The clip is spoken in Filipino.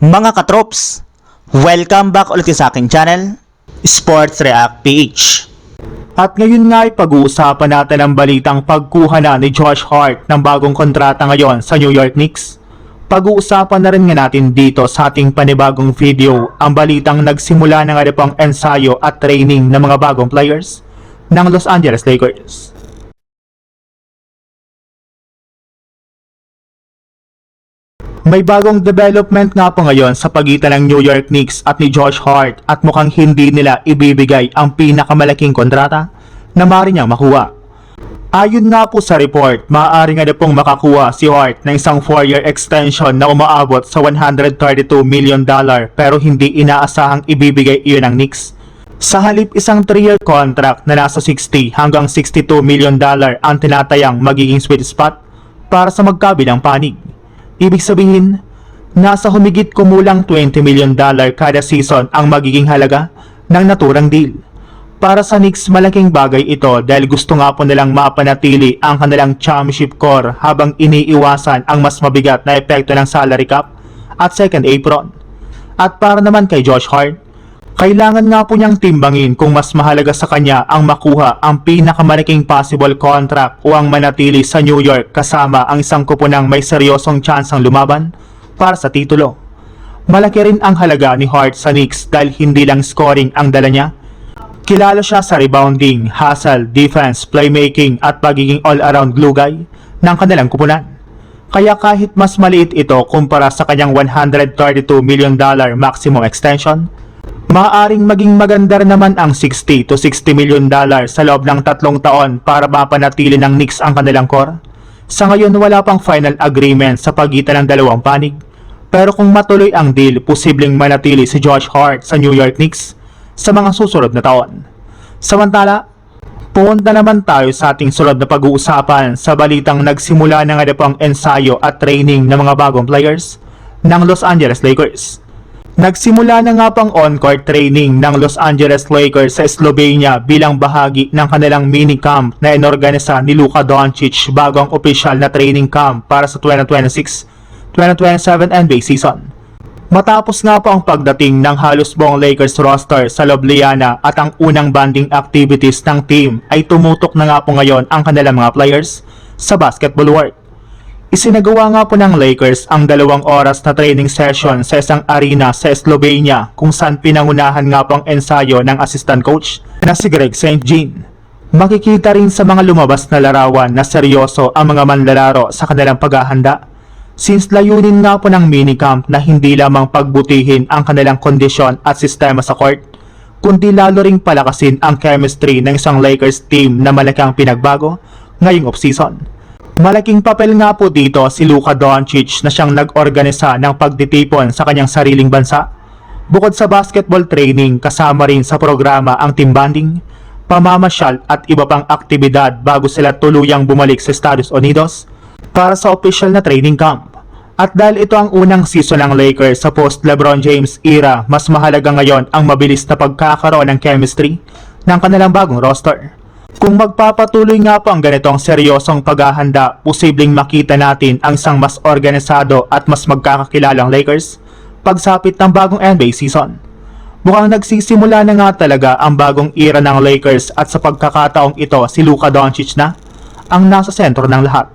Mga katrops, welcome back ulit sa aking channel, Sports React PH. At ngayon nga ay pag-uusapan natin ang balitang pagkuha na ni Josh Hart ng bagong kontrata ngayon sa New York Knicks. Pag-uusapan na rin nga natin dito sa ating panibagong video ang balitang nagsimula na nga rin pang ensayo at training ng mga bagong players ng Los Angeles Lakers. May bagong development nga po ngayon sa pagitan ng New York Knicks at ni Josh Hart at mukhang hindi nila ibibigay ang pinakamalaking kontrata na maaari niyang makuha. Ayon nga po sa report, maaari nga na pong makakuha si Hart ng isang 4-year extension na umaabot sa $132 million pero hindi inaasahang ibibigay iyon ng Knicks. Sa halip isang 3-year contract na nasa $60 hanggang $62 million ang tinatayang magiging sweet spot para sa magkabilang panig. Ibig sabihin, nasa humigit kumulang $20 million kada season ang magiging halaga ng naturang deal. Para sa Knicks, malaking bagay ito dahil gusto nga po nilang mapanatili ang kanilang championship core habang iniiwasan ang mas mabigat na epekto ng salary cap at second apron. At para naman kay Josh Hart, kailangan nga po niyang timbangin kung mas mahalaga sa kanya ang makuha ang pinakamalaking possible contract o ang manatili sa New York kasama ang isang kupunang may seryosong tsansang lumaban para sa titulo. Malaki rin ang halaga ni Hart sa Knicks dahil hindi lang scoring ang dala niya. Kilala siya sa rebounding, hustle, defense, playmaking at pagiging all-around glue guy ng kanilang kupunan. Kaya kahit mas maliit ito kumpara sa kanyang $132 million maximum extension, maaaring maging maganda rin naman ang $60 to $60 million sa loob ng 3 taon para mapanatili ng Knicks ang kanilang core. Sa ngayon wala pang final agreement sa pagitan ng dalawang panig, pero kung matuloy ang deal, posibleng manatili si Josh Hart sa New York Knicks sa mga susunod na taon. Samantala, punta naman tayo sa ating sunod na pag-uusapan sa balitang nagsimula na nga po ang ensayo at training ng mga bagong players ng Los Angeles Lakers. Nagsimula na nga pang on-court training ng Los Angeles Lakers sa Slovenia bilang bahagi ng kanilang mini-camp na inorganisa ni Luka Doncic bago ang opisyal na training camp para sa 2026-2027 NBA season. Matapos nga po ang pagdating ng halos buong Lakers roster sa Ljubljana at ang unang bonding activities ng team ay tumutok na nga po ngayon ang kanilang mga players sa basketball world. Isinagawa nga po ng Lakers ang 2 oras na training session sa isang arena sa Slovenia kung saan pinangunahan nga po ang ensayo ng assistant coach na si Greg St. Jean. Makikita rin sa mga lumabas na larawan na seryoso ang mga manlalaro sa kanilang paghahanda. Since layunin nga po ng minicamp na hindi lamang pagbutihin ang kanilang kondisyon at sistema sa court, kundi lalo ring palakasin ang chemistry ng isang Lakers team na malaking pinagbago ngayong offseason. Malaking papel nga po dito si Luka Doncic na siyang nag-organisa ng pagtitipon sa kanyang sariling bansa. Bukod sa basketball training, kasama rin sa programa ang team bonding, pamamasyal at iba pang aktibidad bago sila tuluyang bumalik sa Estados Unidos para sa official na training camp. At dahil ito ang unang season ng Lakers sa post-LeBron James era, mas mahalaga ngayon ang mabilis na pagkakaroon ng chemistry ng kanilang bagong roster. Kung magpapatuloy nga po ang ganitong seryosong paghahanda, posibleng makita natin ang isang mas organisado at mas magkakakilalang Lakers pagsapit ng bagong NBA season. Mukhang nagsisimula na nga talaga ang bagong era ng Lakers at sa pagkakataong ito si Luka Doncic na ang nasa sentro ng lahat.